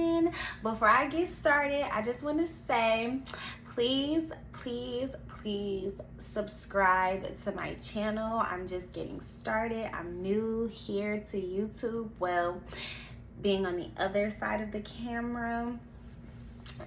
again. Before I get started, I just want to say, please, please, please subscribe to my channel. I'm just getting started. I'm new here to YouTube. Well, being on the other side of the camera.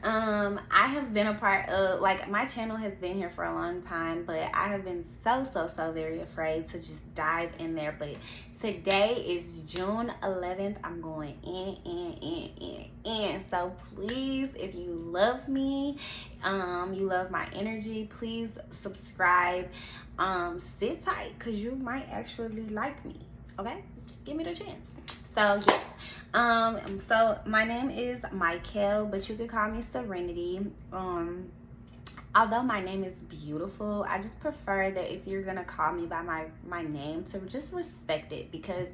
I have been a part of, like, my channel has been here for a long time, but I have been so very afraid to just dive in there. But today is June 11th. I'm going in. So please, if you love me, you love my energy, please subscribe. Sit tight, because you might actually like me. Okay, just give me the chance. So yes, so my name is Michael, but you can call me Serenity. Although my name is beautiful, I just prefer that if you're gonna call me by my name, to just respect it, because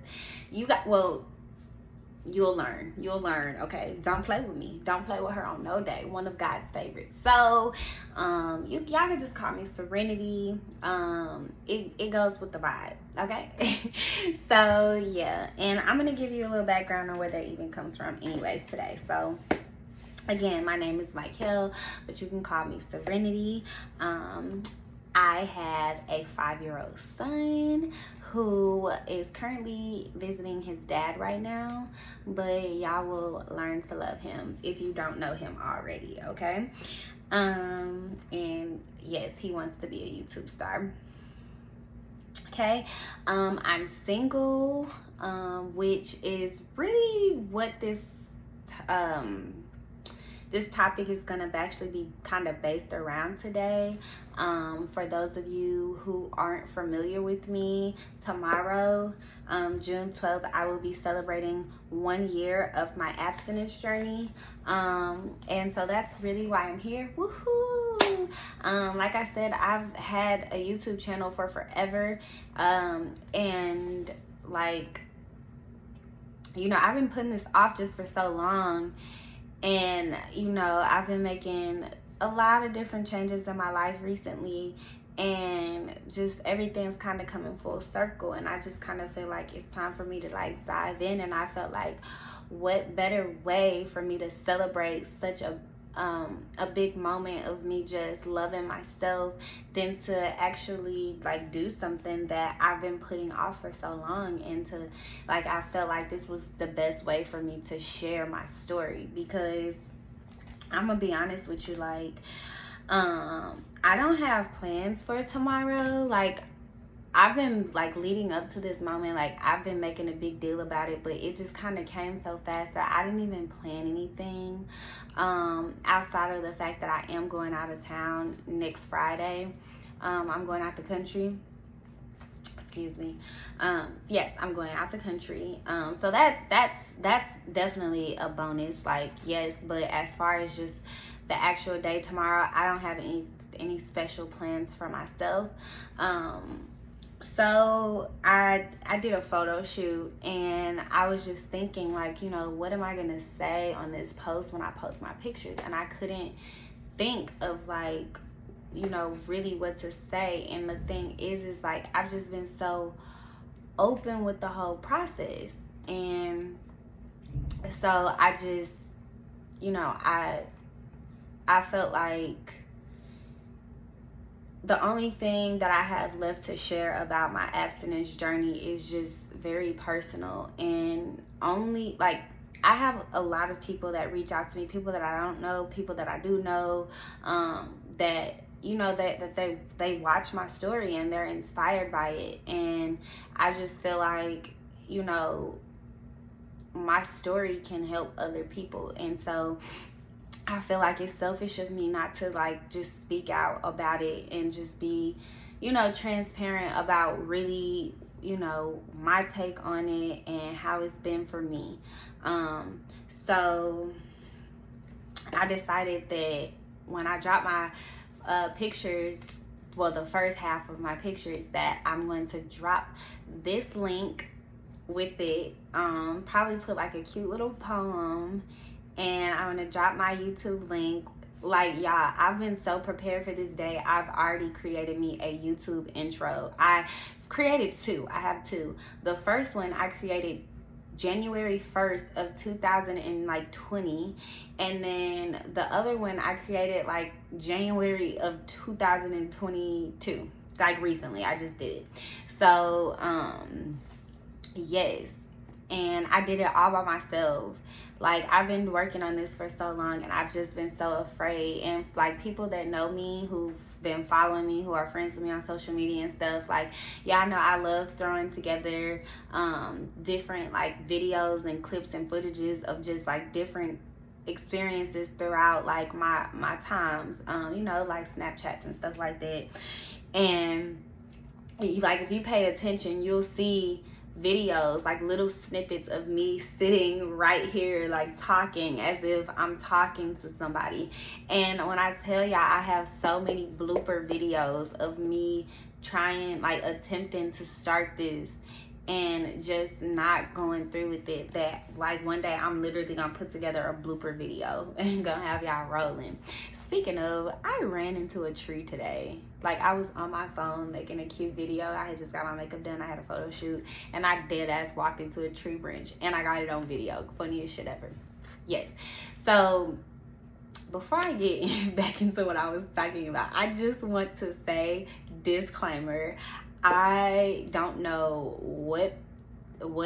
you'll learn. Okay, don't play with me, don't play with her on no day. One of God's favorites. So y'all can just call me Serenity. It goes with the vibe. Okay. So yeah, and I'm gonna give you a little background on where that even comes from anyways today. So again, my name is Michael, but you can call me Serenity. I have a 5-year-old son who is currently visiting his dad right now, but y'all will learn to love him if you don't know him already, okay? And yes, he wants to be a YouTube star. Okay, I'm single, which is really what this topic is going to actually be kind of based around today. For those of you who aren't familiar with me, tomorrow, June 12th, I will be celebrating 1 year of my abstinence journey. And so that's really why I'm here. Woohoo! Like I said, I've had a YouTube channel for forever. And like, you know, I've been putting this off just for so long. And, you know, I've been making a lot of different changes in my life recently, and just everything's kind of coming full circle, and I just kind of feel like it's time for me to like dive in. And I felt like, what better way for me to celebrate such a big moment of me just loving myself than to actually like do something that I've been putting off for so long. And to like, I felt like this was the best way for me to share my story, because I'm gonna be honest with you, like, I don't have plans for tomorrow. Like, I've been like leading up to this moment, like I've been making a big deal about it, but it just kind of came so fast that I didn't even plan anything outside of the fact that I am going out of town next Friday. I'm going out the country. Excuse me. Yes, I'm going out the country. So that's definitely a bonus. Like, yes, but as far as just the actual day tomorrow, I don't have any special plans for myself. So I did a photo shoot, and I was just thinking, like, you know, what am I gonna say on this post when I post my pictures? And I couldn't think of, like, you know, really what to say. And the thing is like, I've just been so open with the whole process, and so I just, you know, I felt like the only thing that I have left to share about my abstinence journey is just very personal. And only, like, I have a lot of people that reach out to me, people that I don't know, people that I do know, that, you know, that they watch my story and they're inspired by it. And I just feel like, you know, my story can help other people. And so I feel like it's selfish of me not to like just speak out about it and just be, you know, transparent about really, you know, my take on it and how it's been for me. So I decided that when I drop my pictures, well, the first half of my pictures, that I'm going to drop this link with it, probably put like a cute little poem, and I'm gonna drop my YouTube link. Like, y'all, I've been so prepared for this day. I've already created me a YouTube intro. I created two. I have two. The first one I created January 1st of 2020, and then the other one I created like January of 2022, like recently. I just did it. So yes, and I did it all by myself. Like, I've been working on this for so long, and I've just been so afraid. And like, people that know me, who've been following me, who are friends with me on social media and stuff, like, y'all know I love throwing together different like videos and clips and footages of just like different experiences throughout like my times, you know, like Snapchats and stuff like that. And like, if you pay attention, you'll see videos, like little snippets of me sitting right here, like talking as if I'm talking to somebody. And when I tell y'all, I have so many blooper videos of me trying, like attempting to start this and just not going through with it, that like one day I'm literally gonna put together a blooper video and gonna have y'all rolling. Speaking of, I ran into a tree today. Like, I was on my phone making a cute video. I had just got my makeup done. I had a photo shoot, and I dead ass walked into a tree branch, and I got it on video. Funniest shit ever. Yes. So before I get back into what I was talking about, I just want to say, disclaimer, I don't know what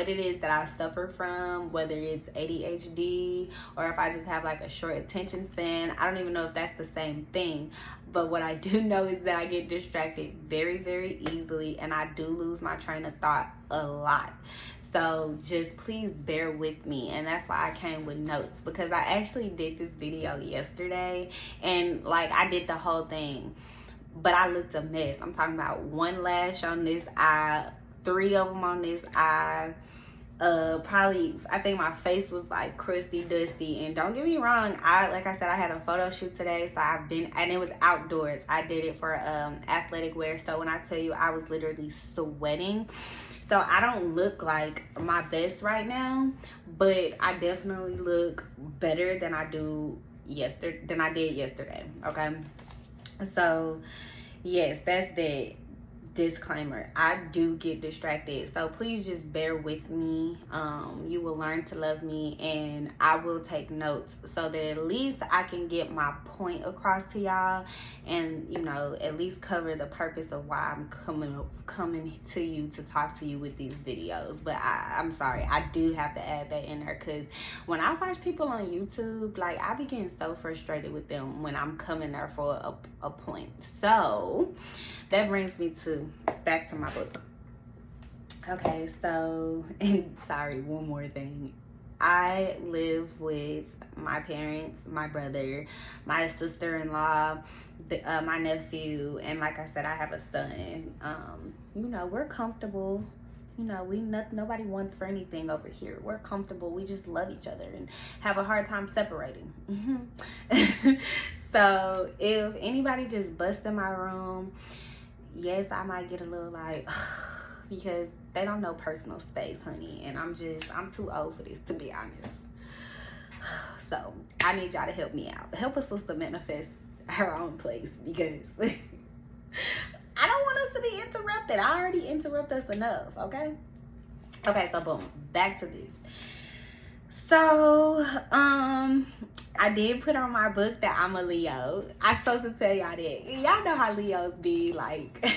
it is that I suffer from, whether it's ADHD or if I just have like a short attention span. I don't even know if that's the same thing, but what I do know is that I get distracted very, very easily, and I do lose my train of thought a lot. So just please bear with me. And that's why I came with notes, because I actually did this video yesterday, and like, I did the whole thing, but I looked a mess. I'm talking about one lash on this eye, 3 of them on this eye. Probably, I think my face was like crusty, dusty. And don't get me wrong, like I said, I had a photo shoot today, so and it was outdoors. I did it for athletic wear. So when I tell you, I was literally sweating. So I don't look like my best right now, but I definitely look better than I did yesterday. Okay, so yes, that's the disclaimer. I do get distracted, so please just bear with me. You will learn to love me, and I will take notes so that at least I can get my point across to y'all, and you know, at least cover the purpose of why I'm coming to you to talk to you with these videos. But I'm sorry, I do have to add that in there, because when I watch people on YouTube, like, I begin so frustrated with them when I'm coming there for a point. So that brings me back to my book. Okay, so, and sorry, one more thing. I live with my parents, my brother, my sister-in-law, my nephew, and like I said, I have a son. You know, we're comfortable. You know, nobody wants for anything over here. We're comfortable. We just love each other and have a hard time separating. So if anybody just busts in my room, yes, I might get a little like, because they don't know personal space, honey. And I'm too old for this, to be honest. So I need y'all to help me out. Help us sister manifest her own place, because I don't want us to be interrupted. I already interrupt us enough, okay? Okay, so boom, back to this. So, I did put on my book that I'm a Leo. I'm supposed to tell y'all that. Y'all know how Leos be, like,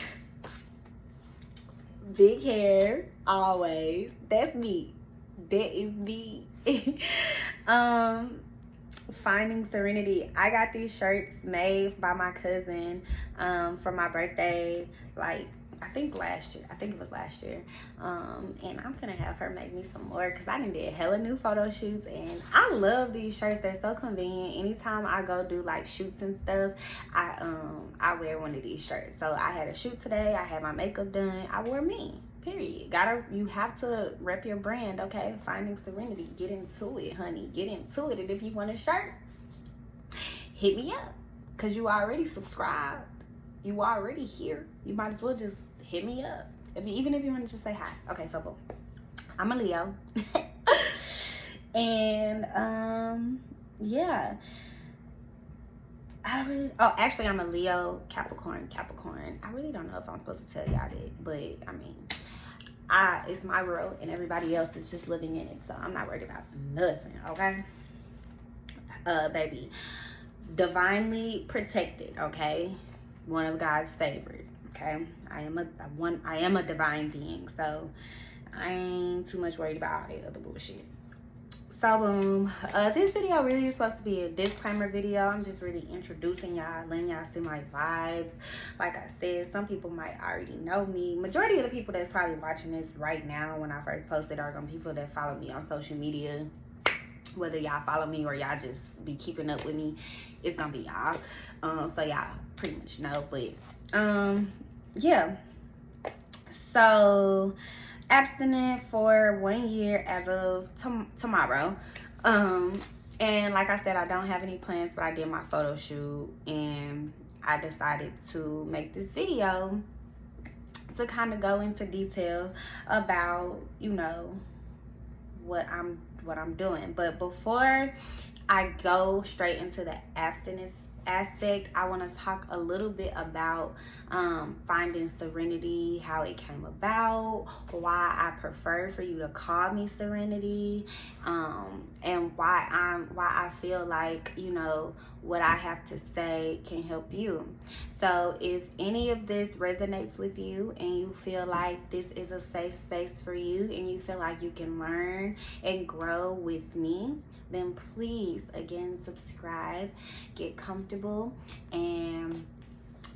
big hair, always. That's me. That is me. Finding serenity. I got these shirts made by my cousin for my birthday, like, I think it was last year. And I'm gonna have her make me some more, because I done did hella new photo shoots, and I love these shirts. They're so convenient. Anytime I go do like shoots and stuff, I wear one of these shirts. So I had a shoot today, I had my makeup done, I wore me, period. You have to rep your brand, okay? Finding serenity. Get into it, honey. Get into it. And if you want a shirt, hit me up, because you already subscribed. You already here. You might as well just hit me up. Even if you want to just say hi. Okay, so boom. I'm a Leo. And yeah. Actually, I'm a Leo, Capricorn. I really don't know if I'm supposed to tell y'all that, but I mean, it's my world and everybody else is just living in it. So I'm not worried about nothing, okay? Baby, divinely protected, okay? One of God's favorite, okay? I am a divine being, so I ain't too much worried about all that other bullshit. So boom, this video really is supposed to be a disclaimer video. I'm just really introducing y'all, letting y'all see my vibes. Like I said, some people might already know me. Majority of the people that's probably watching this right now when I first posted are gonna be people that follow me on social media. Whether y'all follow me or y'all just be keeping up with me, it's gonna be y'all. So y'all pretty much know, but yeah. So abstinent for 1 year as of tomorrow. And like I said, I don't have any plans, but I did my photo shoot and I decided to make this video to kind of go into detail about, you know, what I'm doing. But before I go straight into the abstinence aspect, I want to talk a little bit about finding serenity, how it came about, why I prefer for you to call me Serenity, and why I feel like, you know, what I have to say can help you. So if any of this resonates with you and you feel like this is a safe space for you and you feel like you can learn and grow with me, then please, again, subscribe, get comfortable, and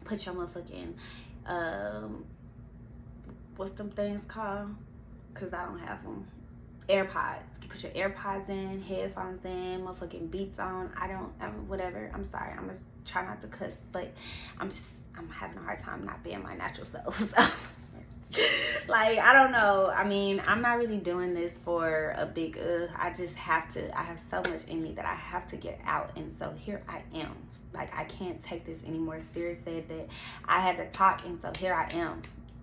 put your motherfucking, what's them things called? Because I don't have them. AirPods. Put your AirPods in, headphones in, motherfucking beats on. Whatever. I'm sorry. I'm going to try not to cuss, but I'm having a hard time not being my natural self. So. Like, I don't know. I mean, I'm not really doing this for a big I just have to. I have so much in me that I have to get out. And so here I am. Like, I can't take this anymore. Spirit said that I had to talk, and so here I am.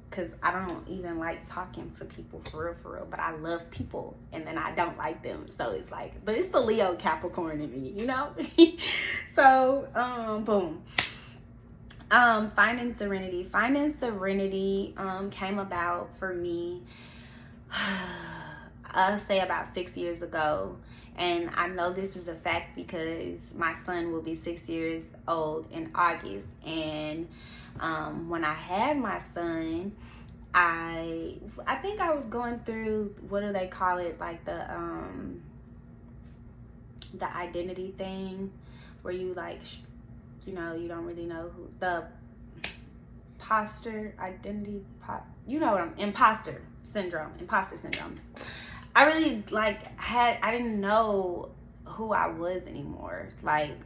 Because I don't even like talking to people for real. But I love people, and then I don't like them. So it's like, but it's the Leo Capricorn in me, you know? So, boom. Finding serenity. Finding serenity came about for me, I'll say about 6 years ago. And I know this is a fact because my son will be 6 years old in August. And when I had my son, I think I was going through, what do they call it, like the identity thing, where you like, you know, you don't really know who, the imposter syndrome. I really I didn't know who I was anymore. Like,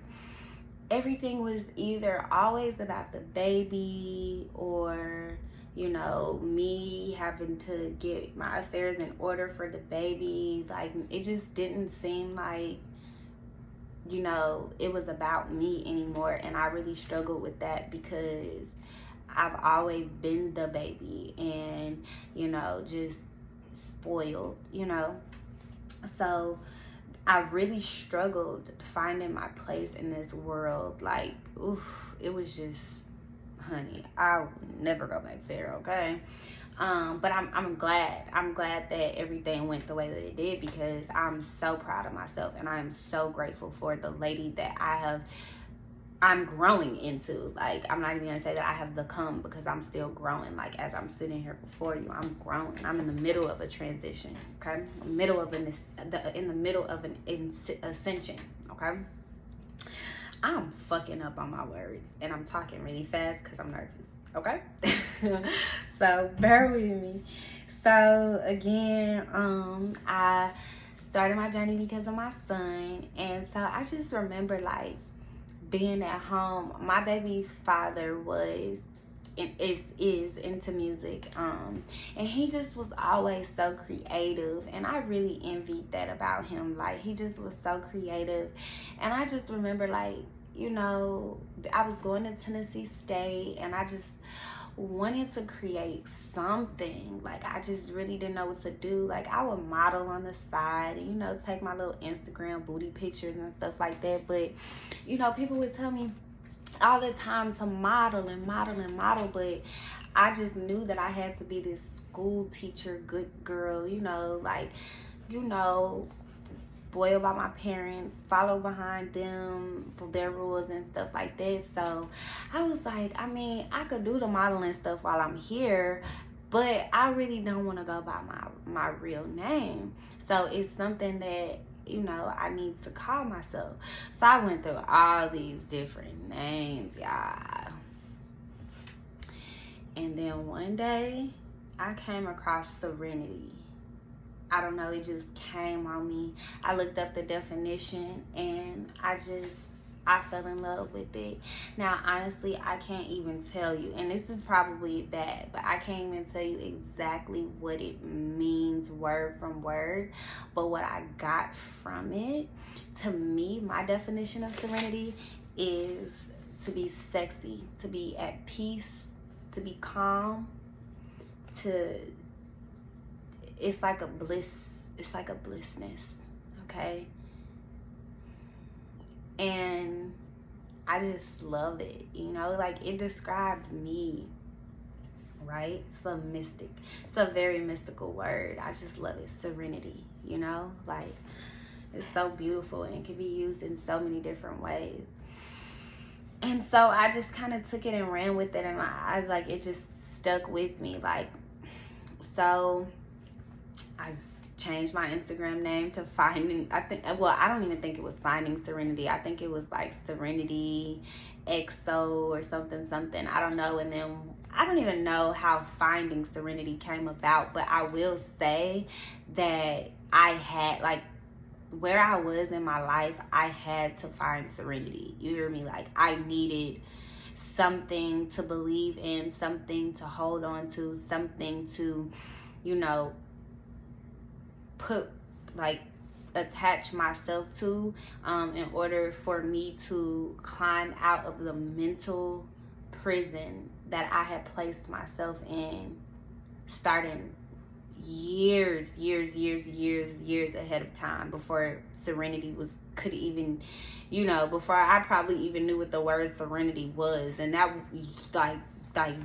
everything was either always about the baby or, you know, me having to get my affairs in order for the baby. Like, it just didn't seem like, you know, it was about me anymore. And I really struggled with that because I've always been the baby and, you know, just spoiled, you know. So I really struggled finding my place in this world. Like, oof, it was just, honey, I'll never go back there, okay? But I'm glad that everything went the way that it did, because I'm so proud of myself and I'm so grateful for the lady that I'm growing into. Like, I'm not even gonna say that I have become, because I'm still growing. Like, as I'm sitting here before you, I'm growing. I'm in the middle of a transition, okay? In the middle of an ascension, okay? I'm fucking up on my words and I'm talking really fast because I'm nervous, okay? So bear with me. So again, I started my journey because of my son, and so I just remember, like, being at home. My baby's father was and is into music, and he just was always so creative, and I really envied that about him. Like, he just was so creative. And I just remember, like, you know, I was going to Tennessee State and I just wanted to create something. Like, I just really didn't know what to do. Like, I would model on the side and, you know, take my little Instagram booty pictures and stuff like that. But, you know, people would tell me all the time to model, but I just knew that I had to be this school teacher, good girl, like, spoiled by my parents, follow behind them for their rules and stuff like that. So I was like, I could do the modeling stuff while I'm here, but I really don't want to go by my real name. So it's something that, I need to call myself. So I went through all these different names, y'all. And then one day, I came across Serenity. I don't know, it just came on me. I looked up the definition and I fell in love with it. Now, honestly, I can't even tell you, and this is probably bad, but I can't even tell you exactly what it means word from word. But what I got from it, to me, my definition of serenity is to be sexy, to be at peace, to be calm, it's like a blissness, okay? And I just love it, like it described me, right? It's a very mystical word. I just love it. Serenity, like it's so beautiful and it can be used in so many different ways. And so I just kind of took it and ran with it, and it just stuck with me. So I just changed my Instagram name to I don't even think it was Finding Serenity. I think it was like Serenity XO or something. I don't know. And then I don't even know how Finding Serenity came about, but I will say that I had, where I was in my life, I had to find serenity. You hear me? Like, I needed something to believe in, something to hold on to, something to, attach myself to, in order for me to climb out of the mental prison that I had placed myself in, starting years ahead of time, before serenity could even, before I probably even knew what the word serenity was. And that,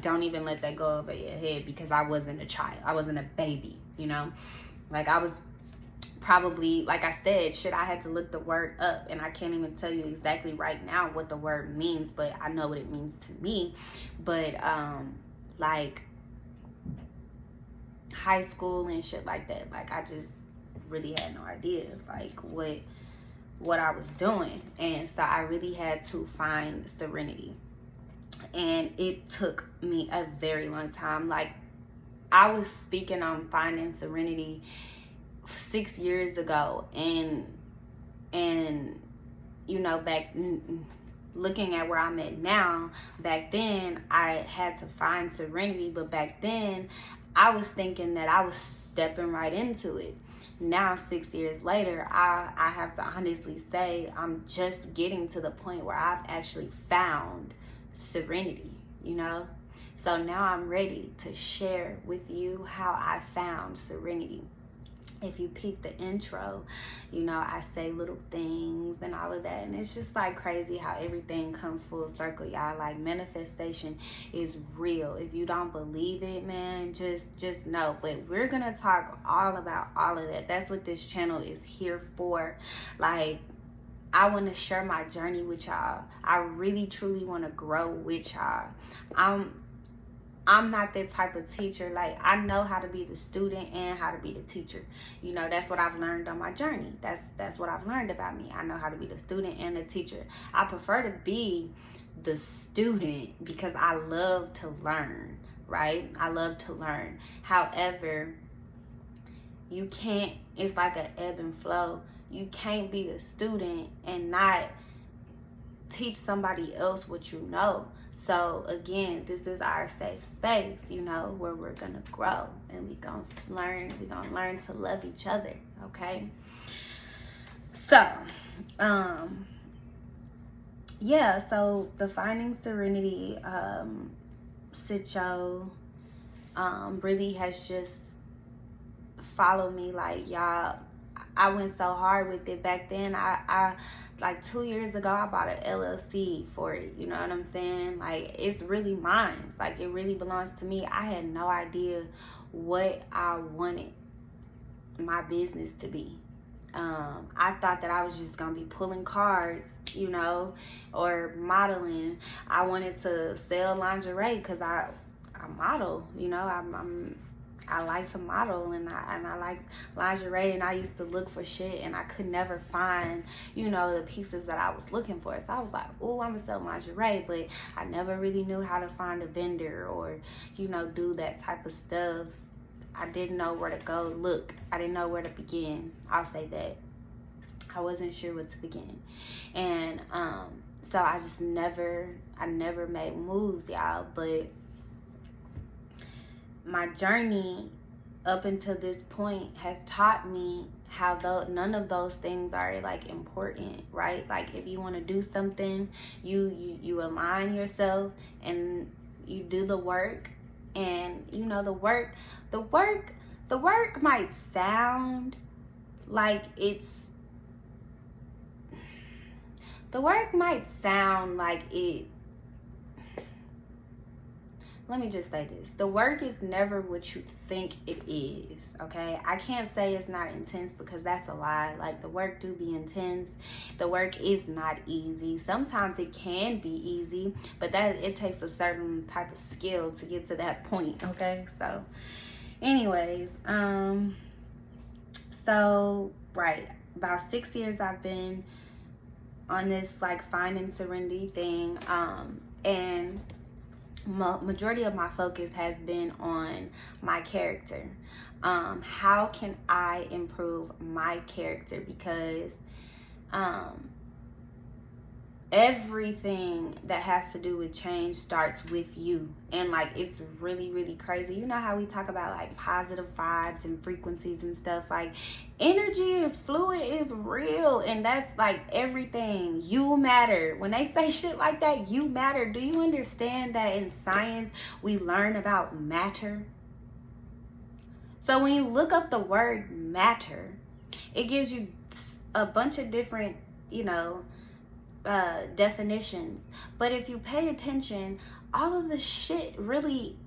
don't even let that go over your head, because I wasn't a child. I wasn't a baby, I was probably, like I said, I had to look the word up, and I can't even tell you exactly right now what the word means, but I know what it means to me. But high school and shit like that, I just really had no idea what I was doing. And so I really had to find serenity, and it took me a very long time. I was speaking on finding serenity 6 years ago, and back, looking at where I'm at now, back then I had to find serenity, but back then I was thinking that I was stepping right into it. Now, 6 years later, I have to honestly say I'm just getting to the point where I've actually found serenity, So now I'm ready to share with you how I found serenity. If you peep the intro, I say little things and all of that. And it's just crazy how everything comes full circle, y'all. Manifestation is real. If you don't believe it, man, just know. But we're going to talk all about all of that. That's what this channel is here for. I want to share my journey with y'all. I really, truly want to grow with y'all. I'm not that type of teacher. I know how to be the student and how to be the teacher. That's what I've learned on my journey. That's what I've learned about me. I know how to be the student and the teacher. I prefer to be the student because I love to learn, right? I love to learn. However, you can't, it's like an ebb and flow. You can't be the student and not teach somebody else what you know. So again, this is our safe space, where we're gonna grow and we're gonna learn to love each other, okay? So, so the Finding Serenity sitcho really has just followed me. Y'all, I went so hard with it. Back then, I like 2 years ago, I bought an LLC for it. You know what I'm saying? Like, it's really mine. Like, it really belongs to me. I had no idea what I wanted my business to be. I thought that I was just gonna be pulling cards, you know, or modeling. I wanted to sell lingerie because I model, you know. I like to model, and I like lingerie, and I used to look for shit, and I could never find, you know, the pieces that I was looking for. So I was like, oh, I'm gonna sell lingerie, but I never really knew how to find a vendor or, you know, do that type of stuff. I didn't know where to go look. I didn't know where to begin. I'll say that. I wasn't sure what to begin. And so I never made moves, y'all. But my journey up until this point has taught me how none of those things are like important, right? Like, if you want to do something, you align yourself and you do the work. And you know, the work might sound like it let me just say this. The work is never what you think it is, okay? I can't say it's not intense because that's a lie. Like, the work do be intense. The work is not easy. Sometimes it can be easy, but it takes a certain type of skill to get to that point, okay? So, anyways, right, about 6 years I've been on this, like, finding serenity thing, and majority of my focus has been on my character. How can I improve my character? Because everything that has to do with change starts with you. And like, it's really, really crazy. You know how we talk about like positive vibes and frequencies and stuff? Like, energy is fluid, is real, and that's like everything. You matter. When they say shit like that, you matter. Do you understand that in science we learn about matter? So when you look up the word matter, it gives you a bunch of different, you know, definitions. But if you pay attention, all of the shit really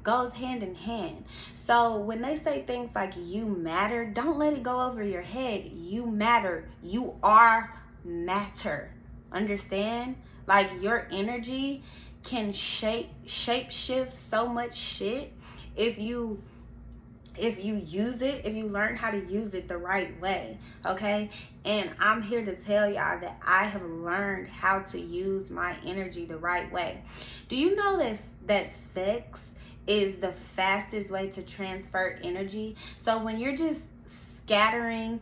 goes hand in hand. So when they say things like you matter, don't let it go over your head. You matter. You are matter. Understand? Like, your energy can shape shift so much shit if you use it, if you learn how to use it the right way, okay? And I'm here to tell y'all that I have learned how to use my energy the right way. Do you know that sex is the fastest way to transfer energy? So when you're just scattering,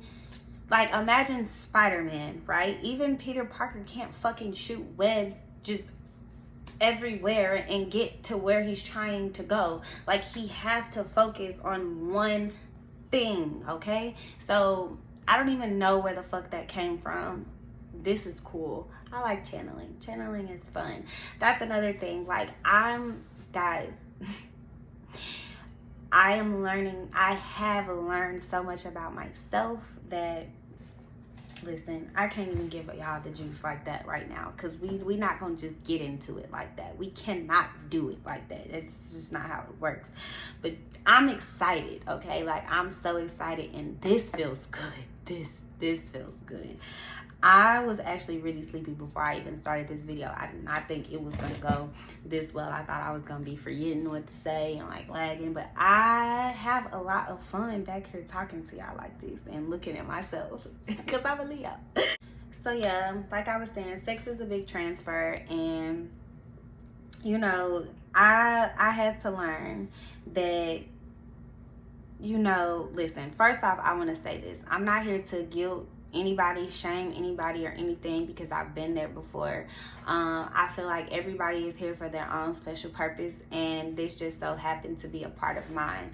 like, imagine Spider-Man, right? Even Peter Parker can't fucking shoot webs just everywhere and get to where he's trying to go. Like, he has to focus on one thing, okay? So I don't even know where the fuck that came from. This is cool. I like channeling. Channeling is fun. That's another thing. Like, guys, I have learned so much about myself that, listen, I can't even give y'all the juice like that right now, because we not gonna just get into it like that. We cannot do it like that. It's just not how it works. But I'm excited, okay? Like, I'm so excited, and this feels good. This feels good. I was actually really sleepy before I even started this video. I did not think it was gonna go this well. I thought I was gonna be forgetting what to say and like lagging, but I have a lot of fun back here talking to y'all like this and looking at myself because I'm a Leo. So yeah, like I was saying, sex is a big transfer, and you know, I had to learn that, you know, listen, first off, I want to say this. I'm not here to guilt anybody, shame anybody or anything, because I've been there before. I feel like everybody is here for their own special purpose, and this just so happened to be a part of mine.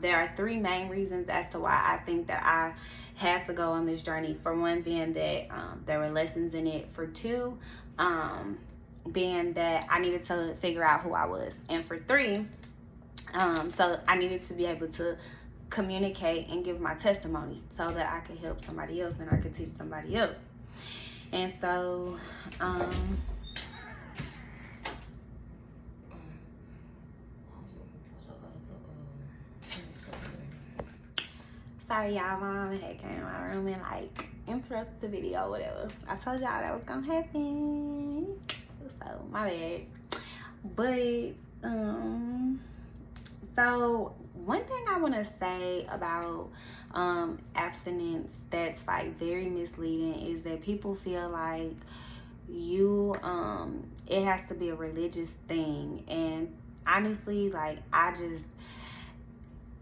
There are 3 main reasons as to why I think that I had to go on this journey. For one, being that there were lessons in it. For 2, being that I needed to figure out who I was. And for 3, so I needed to be able to communicate and give my testimony so that I can help somebody else and I can teach somebody else. And so, sorry y'all, mom had came in my room and like interrupt the video, whatever. I told y'all that was gonna happen, so my bad. But so one thing I want to say about abstinence that's like very misleading is that people feel like you it has to be a religious thing. And honestly, like, I just,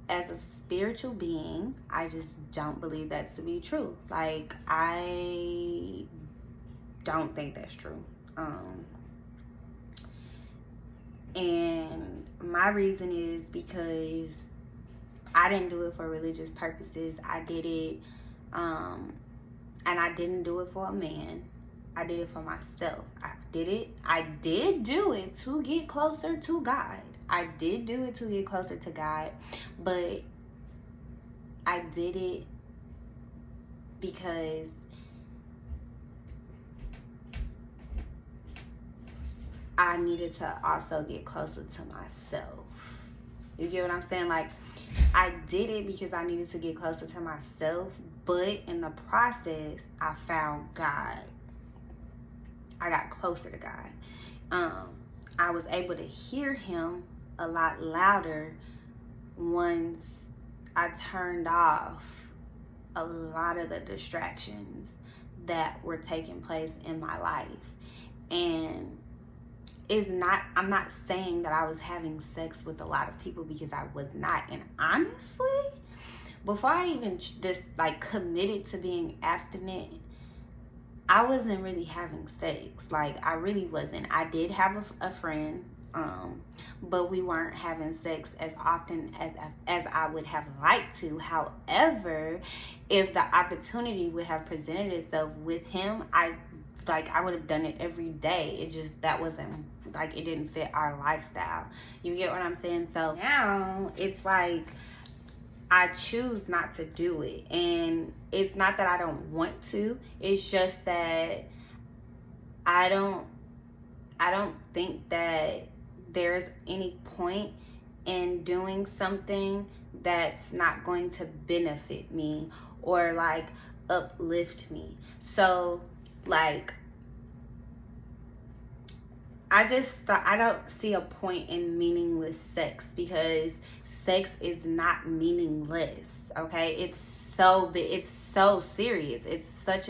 as a spiritual being, I just don't believe that to be true. Like, I don't think that's true. And my reason is because I didn't do it for religious purposes. I did it, and I didn't do it for a man. I did it for myself. I did do it to get closer to God. I did do it to get closer to God, but I did it because I needed to also get closer to myself. You get what I'm saying? Like, I did it because I needed to get closer to myself, but in the process, I found God. I got closer to God. I was able to hear him a lot louder once I turned off a lot of the distractions that were taking place in my life. And I'm not saying that I was having sex with a lot of people, because I was not. And honestly, before I even just like committed to being abstinent, I wasn't really having sex. Like, I really wasn't. I did have a friend, but we weren't having sex as often as I would have liked to. However, if the opportunity would have presented itself with him, I would have done it every day. It just, that wasn't, like, it didn't fit our lifestyle. You get what I'm saying? So now it's like I choose not to do it. And it's not that I don't want to. It's just that I don't think that there's any point in doing something that's not going to benefit me or like uplift me. So like, I don't see a point in meaningless sex, because sex is not meaningless. Okay, it's so big, it's so serious, it's such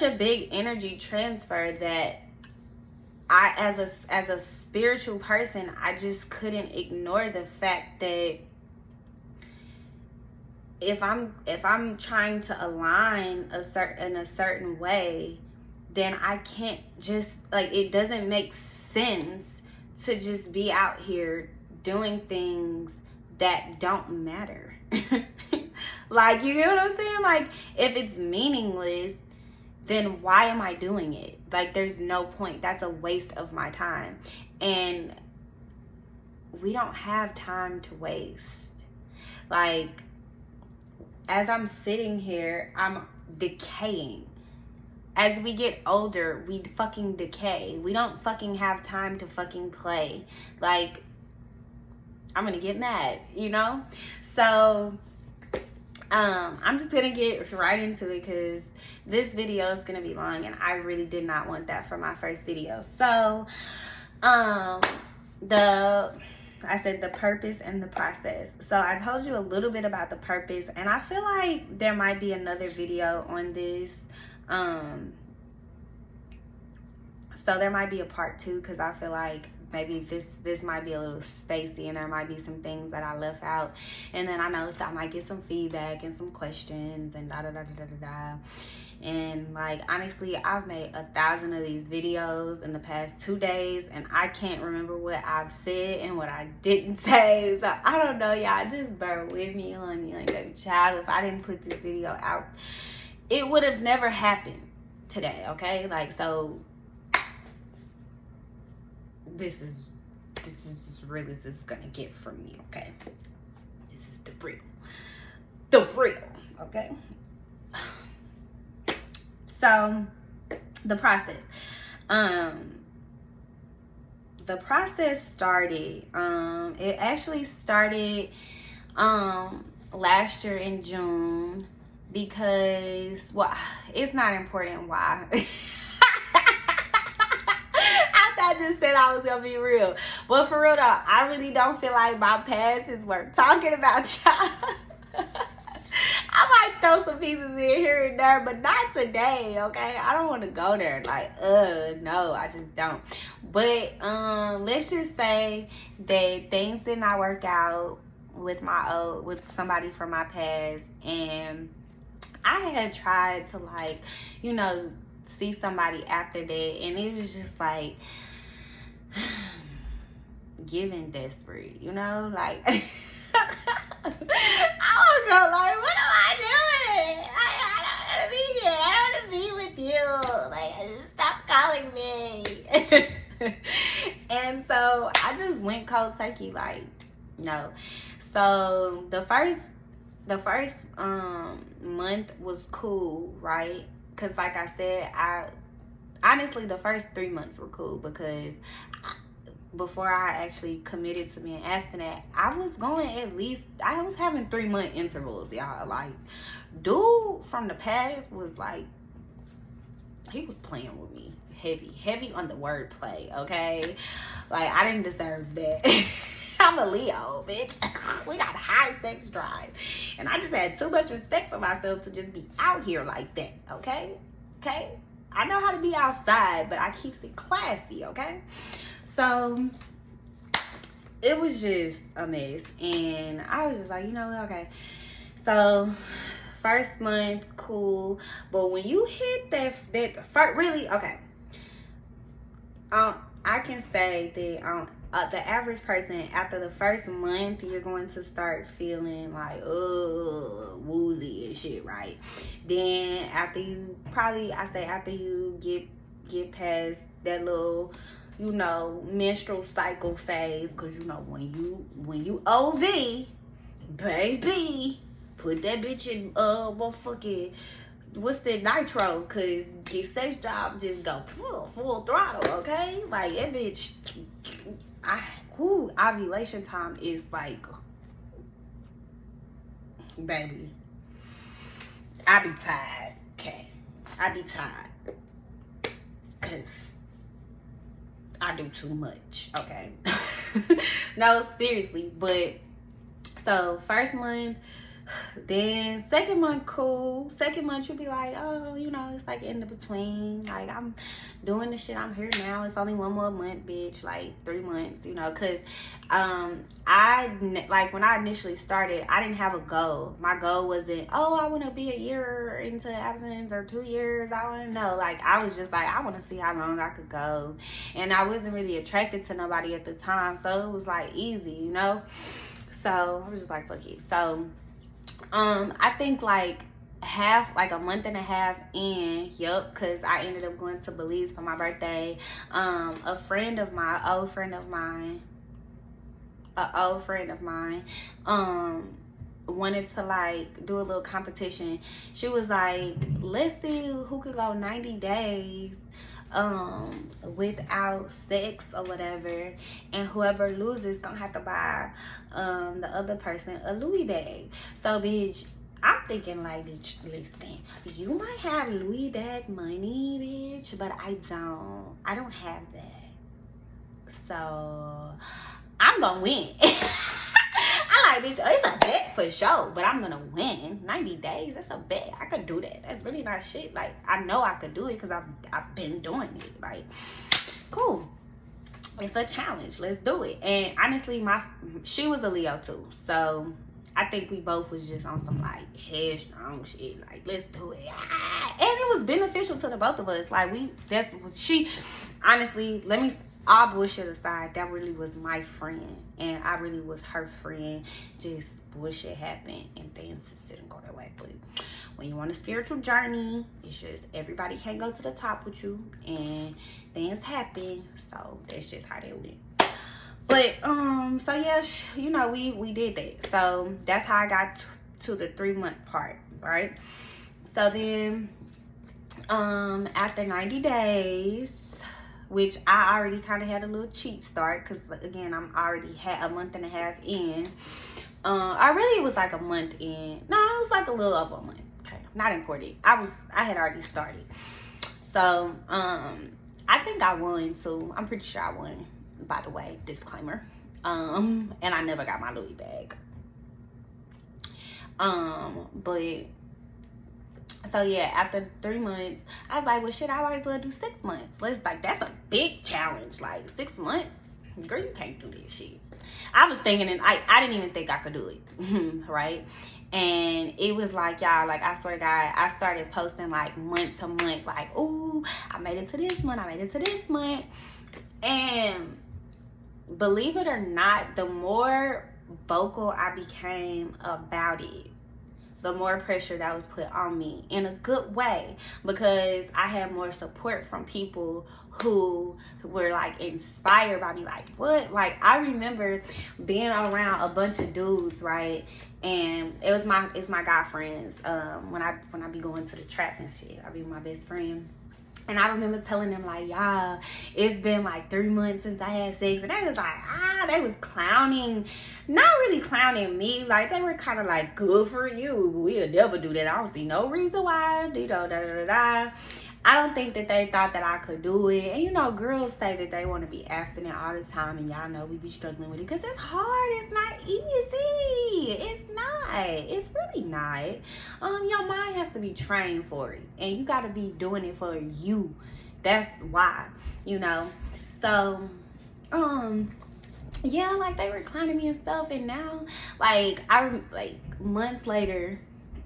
a big energy transfer that I, as a spiritual person, I just couldn't ignore the fact that if I'm trying to align in a certain way, then I can't just, like, it doesn't make sense to just be out here doing things that don't matter. Like, you get what I'm saying? Like, if it's meaningless, then why am I doing it? Like, there's no point. That's a waste of my time. And we don't have time to waste. Like, as I'm sitting here, I'm decaying. As we get older, we fucking decay. We don't fucking have time to fucking play. Like, I'm gonna get mad, you know? So, I'm just gonna get right into it, because this video is gonna be long and I really did not want that for my first video. So, I said the purpose and the process. So I told you a little bit about the purpose, and I feel like there might be another video on this. So there might be a part 2, because I feel like maybe this might be a little spacey and there might be some things that I left out. And then I know, so I might get some feedback and some questions and da da da da da da. And like, honestly, I've made 1,000 of these videos in the past 2 days, and I can't remember what I've said and what I didn't say. So I don't know, y'all. Just bear with me on me, like, baby child. If I didn't put this video out, it would have never happened today. Okay, like, so this is as real as it's gonna get from me. Okay. The real, okay? So, the process. The process started, it actually started last year in June because, well, it's not important why. I just said I was gonna be real. But for real though, I really don't feel like my past is worth talking about, y'all. I might throw some pieces in here and there, but not today, okay? I don't want to go there. Like, no, I just don't. But let's just say that things did not work out with with somebody from my past, and I had tried to, like, you know, see somebody after that, and it was just like giving desperate, you know, like I was go like, what am I doing? I don't want to be here. I don't want to be with you. Like, stop calling me. And so I just went cold turkey, like, no. So the first month was cool, right? Because like I said, honestly, the first 3 months were cool because before I actually committed to being abstinent, I was having 3-month intervals, y'all. Like, dude from the past was like, he was playing with me heavy on the wordplay, okay? Like, I didn't deserve that. I'm a Leo, bitch. We got a high sex drive. And I just had too much respect for myself to just be out here like that, okay? Okay? I know how to be outside, but I keeps it classy, okay? So, it was just a mess. And I was just like, you know, okay. So, first month, cool. But when you hit that first, really, okay. I can say that the average person, after the first month, you're going to start feeling like, woozy and shit, right? Then after you get past that little, you know, menstrual cycle phase, because you know when you OV, baby, put that bitch in motherfucking, what's that, nitro, because your sex drive just go full throttle, okay? Like, that bitch, ovulation time is like, baby, I be tired, okay? I be tired, because I do too much, okay? No, seriously. But so first month, then second month, cool. Second month, you be like, oh, you know, it's like in the between. Like, I'm doing the shit. I'm here now. It's only 1 more month, bitch. Like 3 months, you know, because like when I initially started, I didn't have a goal. My goal wasn't, oh, I want to be a year into abstinence or 2 years. I want to know. Like, I was just like, I want to see how long I could go. And I wasn't really attracted to nobody at the time. So it was like easy, you know. So I was just like, fuck it. So I think like a month and a half in, because I ended up going to Belize for my birthday. A old friend of mine wanted to like do a little competition. She was like, let's see who could go 90 days without sex or whatever, and whoever loses gonna have to buy the other person a Louis bag. So bitch, I'm thinking like, bitch, listen, you might have Louis bag money, bitch, but I don't have that, so I'm gonna win. I like, bitch, it's a bet for sure, but I'm gonna win. 90 days, that's a bet. I could do that. That's really not shit. Like, I know I could do it because I've been doing it. Like, cool. It's a challenge. Let's do it. And honestly, she was a Leo too, so I think we both was just on some like headstrong shit. Like, let's do it. And it was beneficial to the both of us. Like, honestly, all bullshit aside, that really was my friend, and I really was her friend. Just bullshit happened, and things just didn't go that way. But when you on a spiritual journey, it's just everybody can't go to the top with you, and things happen. So that's just how they went. But so yeah, you know, we did that. So that's how I got to the 3-month part, right? So then after 90 days, which I already kind of had a little cheat start, because again, I'm already had a month and a half in. I really, it was like a month in. No, it was like a little over a month. Okay, not important. I had already started. So I think I won too. I'm pretty sure I won, by the way, disclaimer. And I never got my Louis bag. But so yeah, after 3 months, I was like, well shit, I might as well do 6 months. That's a big challenge. Like 6 months, girl, you can't do this shit. I was thinking, and I didn't even think I could do it. Right? And it was like, y'all, like, I swear to God, I started posting like month to month, like, ooh, I made it to this month, I made it to this month. And believe it or not, the more vocal I became about it, the more pressure that was put on me, in a good way, because I had more support from people who were like inspired by me. Like, what? Like, I remember being around a bunch of dudes, right? And it's my guy friends. When I be going to the trap and shit, I be with my best friend. And I remember telling them, like, y'all, it's been like 3 months since I had sex. And they was like, they was clowning. Not really clowning me. Like, they were kind of like, good for you. We'll never do that. I don't see no reason why. You know, da da da. I don't think that they thought that I could do it. And, you know, girls say that they want to be abstinent all the time. And y'all know we be struggling with it because it's hard. It's not easy. It's not. It's really not. Your mind has to be trained for it. And you got to be doing it for you. That's why, you know. So, yeah, like, they were clowning me and stuff. And now, like, months later,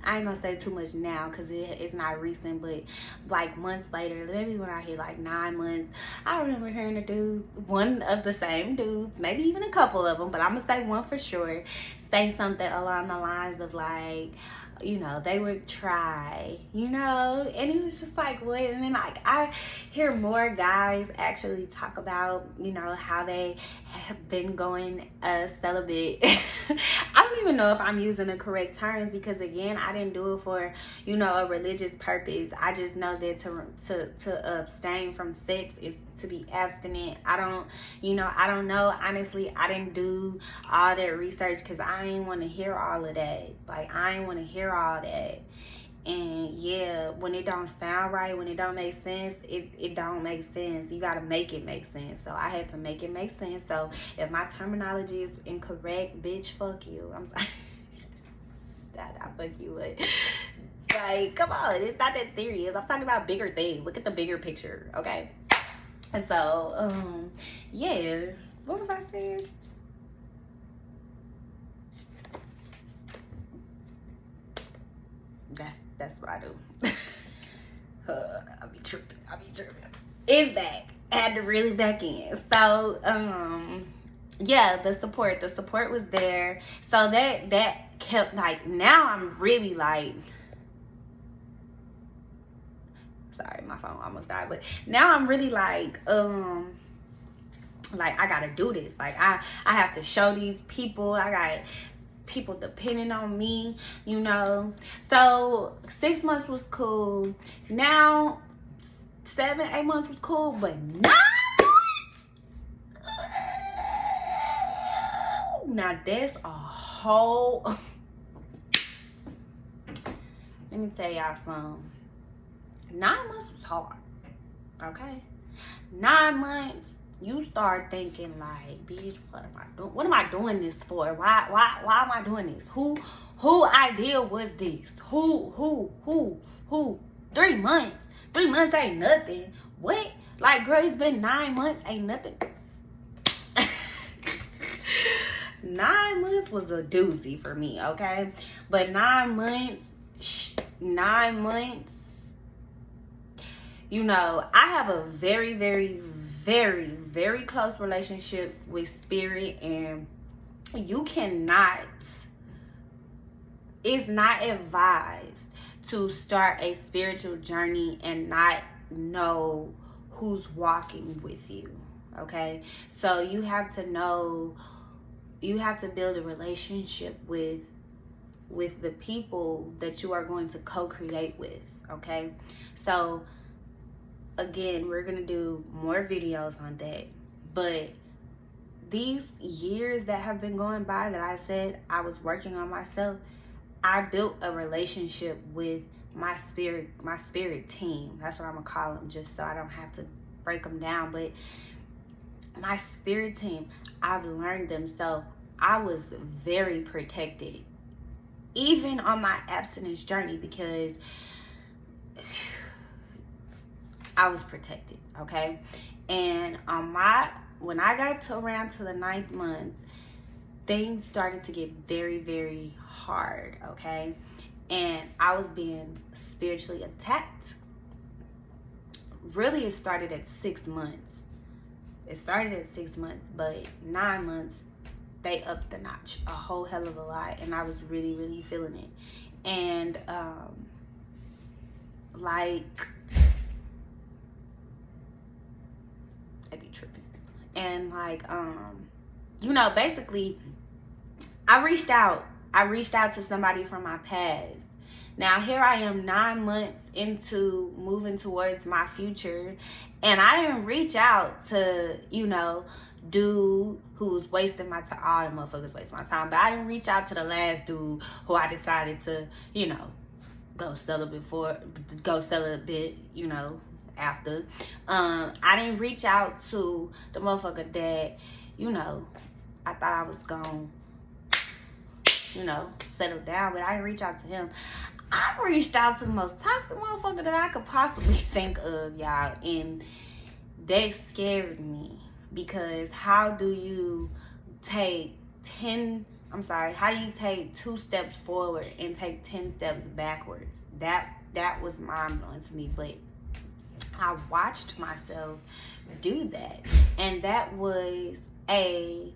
I ain't gonna say too much now because it's not recent, but like months later, maybe when I hit like 9 months, I remember hearing a dude, one of the same dudes, maybe even a couple of them, but I'm gonna say one for sure, say something along the lines of like, you know, they would try, you know, and it was just like, what? And then like I hear more guys actually talk about, you know, how they have been going celibate. I don't even know if I'm using the correct terms because again, I didn't do it for, you know, a religious purpose. I just know that to abstain from sex is to be abstinent. I don't know. Honestly, I didn't do all that research because I ain't want to hear all of that. Like, I ain't want to hear all that. And yeah, when it don't sound right, when it don't make sense, it don't make sense. You gotta make it make sense. So I had to make it make sense. So if my terminology is incorrect, bitch, fuck you. I'm sorry. I fuck you, but like, come on, it's not that serious. I'm talking about bigger things. Look at the bigger picture, okay? And so, yeah, what was I saying? That's what I do. I be tripping. It's back. I had to reel it back in. So, yeah, the support was there. So that kept, like, now I'm really like, sorry, my phone almost died, but now I'm really like I gotta do this. Like, I have to show these people. I got people depending on me, you know. So 6 months was cool. Now 7-8 months was cool, but 9 months, now that's a whole let me tell y'all something. 9 months was hard, okay? 9 months, you start thinking like, bitch, what am I doing? What am I doing this for? Why am I doing this? Who idea was this? Who? 3 months. 3 months ain't nothing. What? Like, girl, it's been 9 months, ain't nothing. 9 months was a doozy for me, okay? But 9 months, you know, I have a very, very, very, very close relationship with spirit, and you cannot, it's not advised to start a spiritual journey and not know who's walking with you. okay? So you have to know, you have to build a relationship with the people that you are going to co-create with, okay? So again, we're gonna do more videos on that, but these years that have been going by that I said I was working on myself, I built a relationship with my spirit team. That's what I'm gonna call them, just so I don't have to break them down. But my spirit team, I've learned them. So I was very protected, even on my abstinence journey, because I was protected, okay? And when I got to around to the 9th month, things started to get very, very hard, okay? And I was being spiritually attacked. Really, it started at 6 months. It started at 6 months, but 9 months, they upped the notch a whole hell of a lot, and I was really, really feeling it. And like, I be tripping. And like, you know, basically, I reached out to somebody from my past. Now here I am 9 months into moving towards my future, and I didn't reach out to, you know, dude who was wasting my time. All the motherfuckers waste my time, but I didn't reach out to the last dude who I decided to, you know, go sell a bit, you know, after. I didn't reach out to the motherfucker that, you know, I thought I was gonna, you know, settle down, but I didn't reach out to him. I reached out to the most toxic motherfucker that I could possibly think of, y'all, and they scared me, because how do you take 2 steps forward and take 10 steps backwards? That was mind-blowing to me, but I watched myself do that, and that was a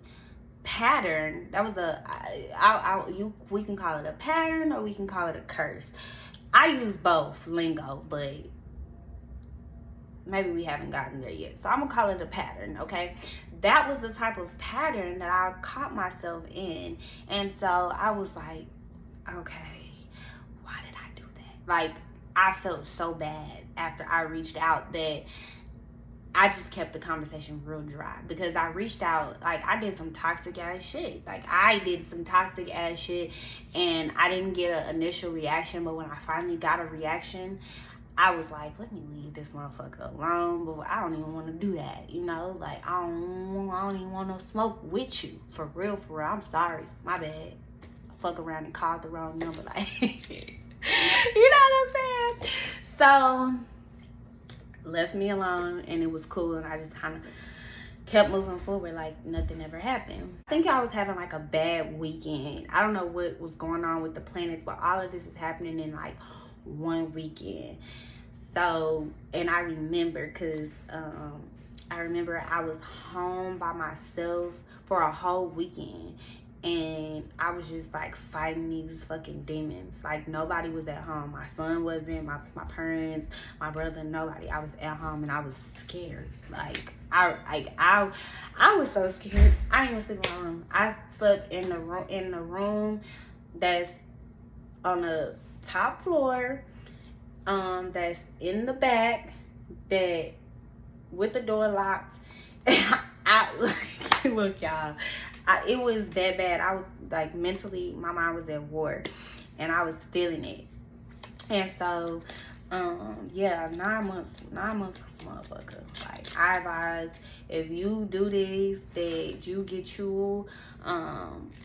pattern. That was we can call it a pattern, or we can call it a curse. I use both lingo, but maybe we haven't gotten there yet, so I'm gonna call it a pattern, okay? That was the type of pattern that I caught myself in, and so I was like, okay, why did I do that? Like, I felt so bad after I reached out that I just kept the conversation real dry, because I reached out, like, I did some toxic ass shit. And I didn't get an initial reaction, but when I finally got a reaction, I was like, let me leave this motherfucker alone, but I don't even want to do that, you know? Like, I don't even want to smoke with you, for real. I'm sorry, my bad. Fuck around and called the wrong number, like, you know what I'm saying? So, left me alone, and it was cool, and I just kind of kept moving forward like nothing ever happened. I think I was having like a bad weekend. I don't know what was going on with the planets, but all of this is happening in like one weekend. So, and I remember, because I remember I was home by myself for a whole weekend, and I was just like fighting these fucking demons. Like, nobody was at home. My son wasn't, my parents, my brother, nobody. I was at home, and I was scared. Like, I was so scared. I didn't even sleep in my room. I slept in the room that's on the top floor, that's in the back, that with the door locked. Look, y'all, it was that bad. I was like, mentally, my mind was at war, and I was feeling it. And so, yeah, 9 months, motherfucker. Like, I advise, if you do this, that you get you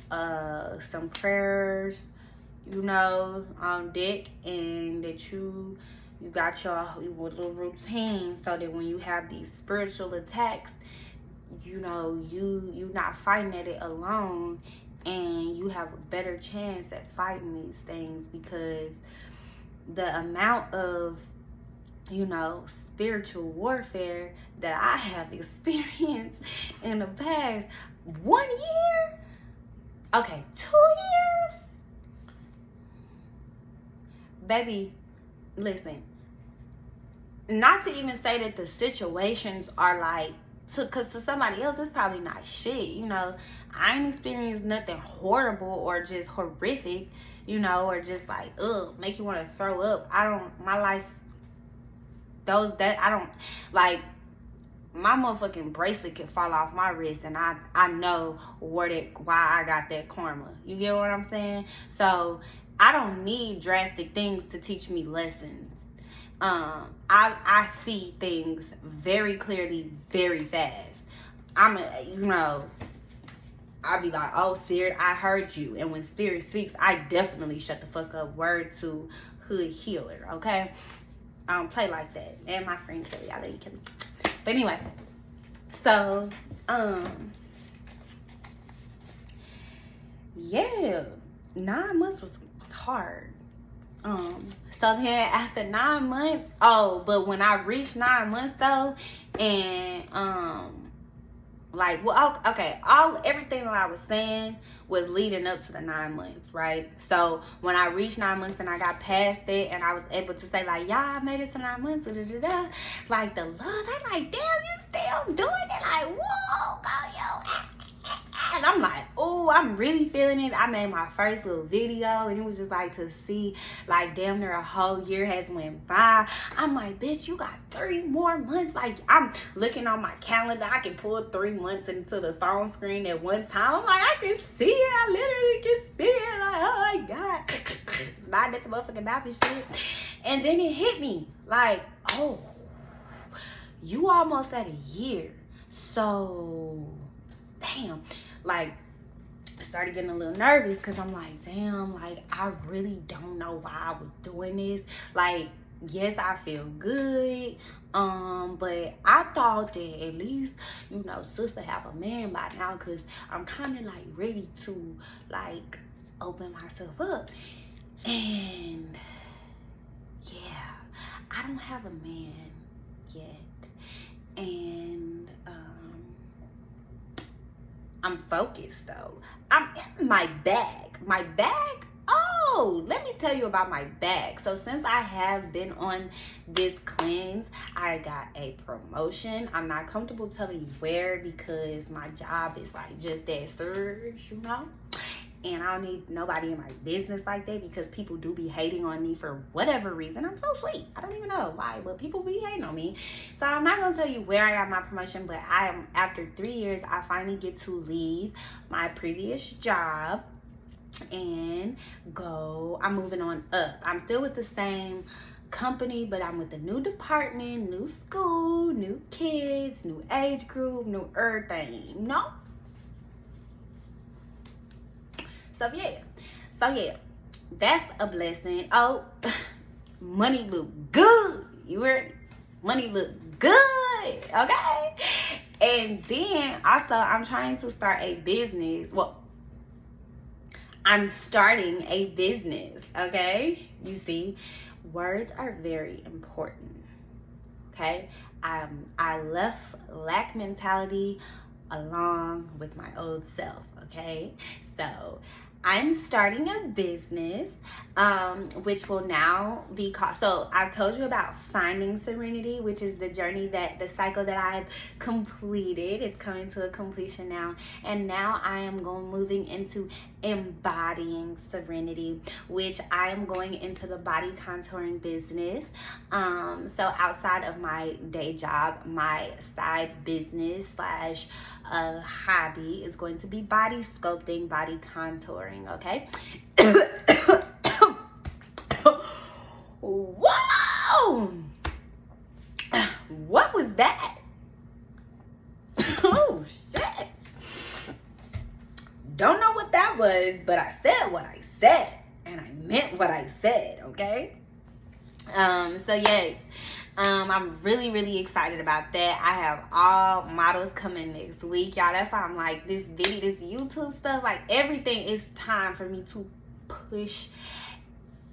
some prayers, you know, on deck, and that you got your little routine, so that when you have these spiritual attacks, you know, you not fighting at it alone, and you have a better chance at fighting these things, because the amount of, you know, spiritual warfare that I have experienced in the past 1 year, okay, 2 years, baby, listen, not to even say that the situations are like because to somebody else, it's probably not shit, you know. I ain't experienced nothing horrible or just horrific, you know, or just like, ugh, make you want to throw up. My life, I don't, like, my motherfucking bracelet could fall off my wrist and I know why I got that karma. You get what I'm saying? So I don't need drastic things to teach me lessons. I see things very clearly, very fast. I'll be like, oh, Spirit, I heard you. And when Spirit speaks, I definitely shut the fuck up. Word to Hood Healer, okay? I don't play like that. And my friend Kelly, I love you, Kelly. But anyway, so, yeah, 9 months was hard. So then after 9 months, but when I reached 9 months though, and everything that I was saying was leading up to the 9 months, right? So when I reached 9 months and I got past it and I was able to say like, yeah, I made it to 9 months, like the love, I'm like, damn, you still doing it, like, whoa, go yo. And I'm like, oh, I'm really feeling it. I made my first little video and it was just like to see like damn near a whole year has went by. I'm like, bitch, you got 3 more months. Like, I'm looking on my calendar. I can pull 3 months into the phone screen at one time. I'm like, I can see it. I literally can see it. Like, oh my God. It's not at the motherfucking mouth and shit. And then it hit me like, oh, you almost at a year. So, damn. Like, I started getting a little nervous because I'm like, damn, like, I really don't know why I was doing this. Like, yes, I feel good, but I thought that at least, you know, sister have a man by now, because I'm kind of like ready to like open myself up. And yeah, I don't have a man yet, and I'm focused though. I'm in my bag. My bag? Oh, let me tell you about my bag. So since I have been on this cleanse, I got a promotion. I'm not comfortable telling you where because my job is like just that serious, you know? And I don't need nobody in my business like that because people do be hating on me for whatever reason. I'm so sweet. I don't even know why, but people be hating on me. So I'm not going to tell you where I got my promotion, but after 3 years, I finally get to leave my previous job and I'm moving on up. I'm still with the same company, but I'm with a new department, new school, new kids, new age group, new everything, you know? So yeah, that's a blessing. Oh, money look good. You heard me? Money look good, okay? And then also I'm trying to start a business. Well, I'm starting a business, okay? You see, words are very important, okay? I left lack mentality along with my old self, okay? So I'm starting a business, which will now be called, so I've told you about finding serenity, which is the journey the cycle that I've completed. It's coming to a completion now. And now I am moving into embodying serenity, which I am going into the body contouring business. So outside of my day job, my side business slash hobby is going to be body sculpting, body contouring, okay? Wow! What was that? Oh, shit. Don't know what that was, but I said what I said, and I meant what I said, okay? So yes, I'm really, really excited about that. I have all models coming next week, y'all. That's why I'm like, this YouTube stuff, like everything is time for me to push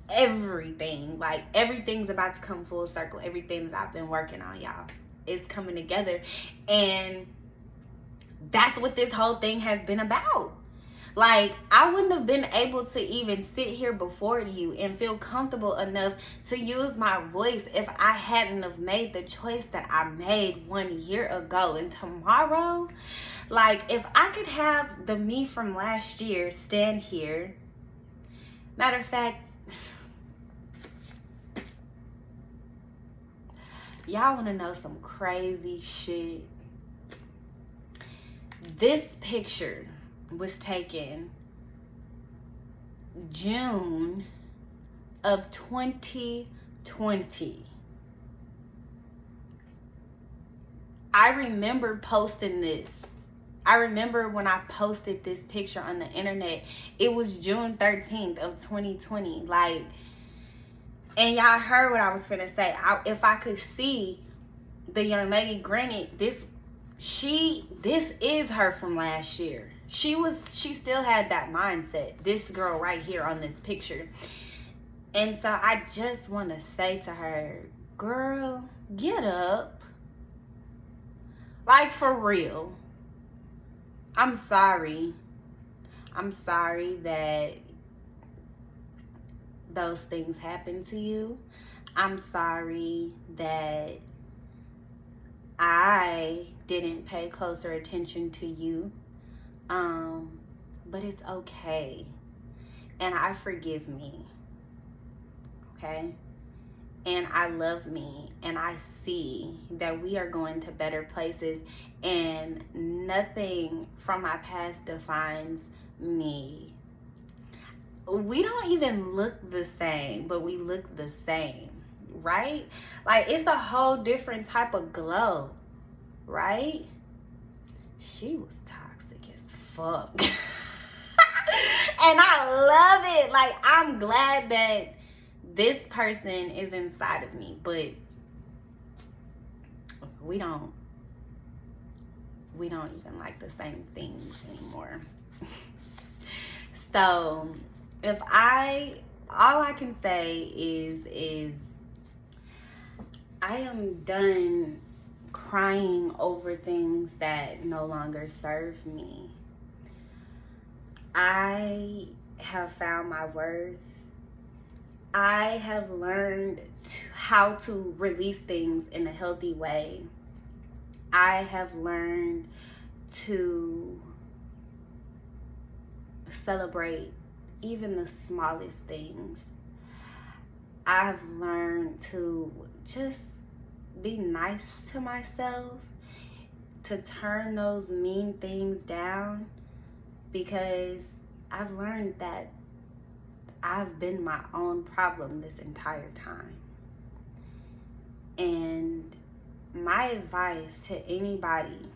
everything. Like everything's about to come full circle. Everything that I've been working on, y'all, is coming together. And that's what this whole thing has been about. Like, I wouldn't have been able to even sit here before you and feel comfortable enough to use my voice if I hadn't have made the choice that I made 1 year ago. And tomorrow, like, if I could have the me from last year stand here, matter of fact, y'all want to know some crazy shit? This picture was taken June of 2020. I remember posting this. I remember when I posted this picture on the internet. It was June 13th of 2020. Like, and y'all heard what I was finna say. If I could see the young lady, granted, this is her from last year. She still had that mindset. This girl right here on this picture. And so I just want to say to her, girl, get up. Like, for real. I'm sorry. I'm sorry that those things happened to you. I'm sorry that I didn't pay closer attention to you. But it's okay. And I forgive me. Okay? And I love me. And I see that we are going to better places. And nothing from my past defines me. We don't even look the same, but we look the same. Right? Like, it's a whole different type of glow. Right? She was toxic as fuck. And I love it. Like, I'm glad that this person is inside of me, but we don't even like the same things anymore. So all I can say is I am done crying over things that no longer serve me. I have found my worth. I have learned how to release things in a healthy way. I have learned to celebrate even the smallest things. I've learned to just be nice to myself, to turn those mean things down, because I've learned that I've been my own problem this entire time. And my advice to anybody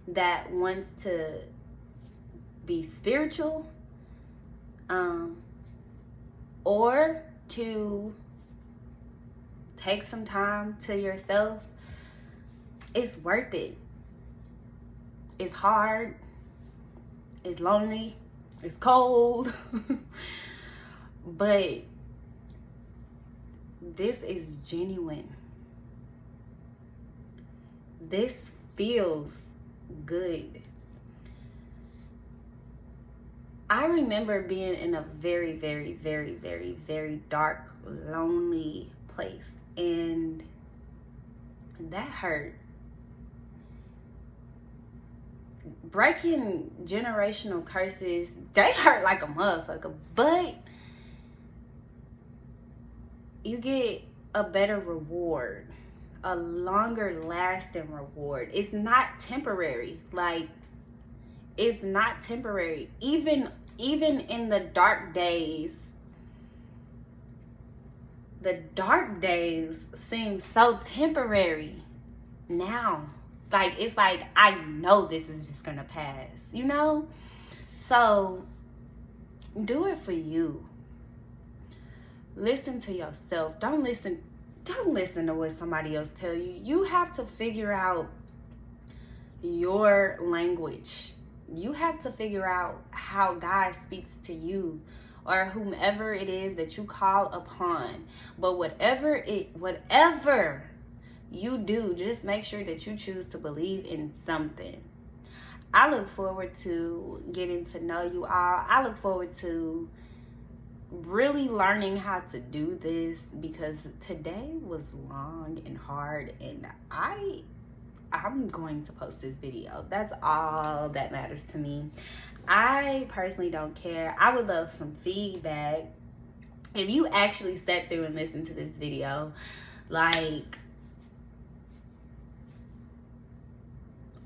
that wants to be spiritual, or to take some time to yourself, it's worth it. It's hard. It's lonely. It's cold. But this is genuine. This feels good. I remember being in a very, very, very, very, very dark, lonely place. And that hurt. Breaking generational curses, they hurt like a motherfucker. But you get a better reward. A longer lasting reward. It's not temporary. Like, it's not temporary. Even in the dark days seem so temporary now. Like, it's like, I know this is just gonna pass, you know? So do it for you. Listen to yourself. Don't listen to what somebody else tell you. You have to figure out your language. You have to figure out how God speaks to you, or whomever it is that you call upon. But whatever you do, just make sure that you choose to believe in something. I look forward to getting to know you all. I look forward to really learning how to do this, because today was long and hard, and I'm going to post this video. That's all that matters to me. I personally don't care. I would love some feedback. If you actually sat through and listened to this video, like,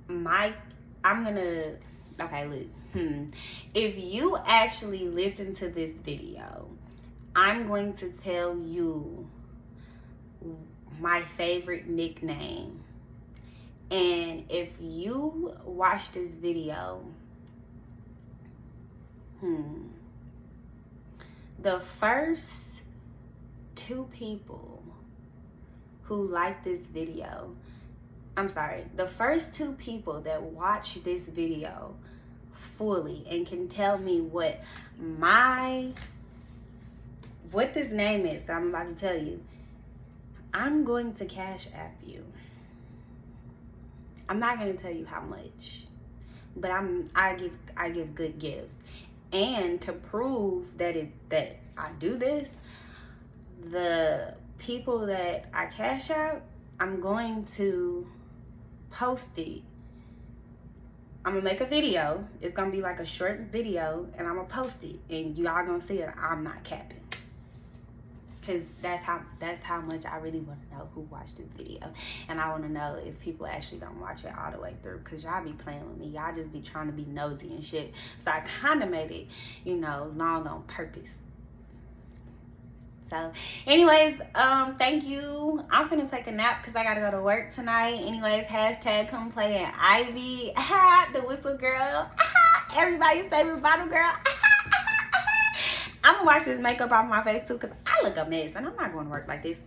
okay, look, if you actually listen to this video, I'm going to tell you my favorite nickname. And if you watch this video, the first 2 people who like this video, the first 2 people that watch this video fully and can tell me what this name is that I'm about to tell you, I'm going to Cash App you. I'm not going to tell you how much, but I give good gifts. And to prove that I do this, the people that I cash out, I'm going to post it. I'm gonna make a video. It's gonna be like a short video, and I'm gonna post it, and y'all gonna see it. I'm not capping, because that's how much I really want to know who watched this video. And I want to know if people actually gonna watch it all the way through, because y'all be playing with me. Y'all just be trying to be nosy and shit. So I kind of made it, long on purpose. So anyways, thank you. I'm finna take a nap because I gotta go to work tonight. Anyways, hashtag come play in Ivy. The whistle girl. Everybody's favorite bottle girl. I'm gonna wash this makeup off my face too, because I look a mess and I'm not going to work like this.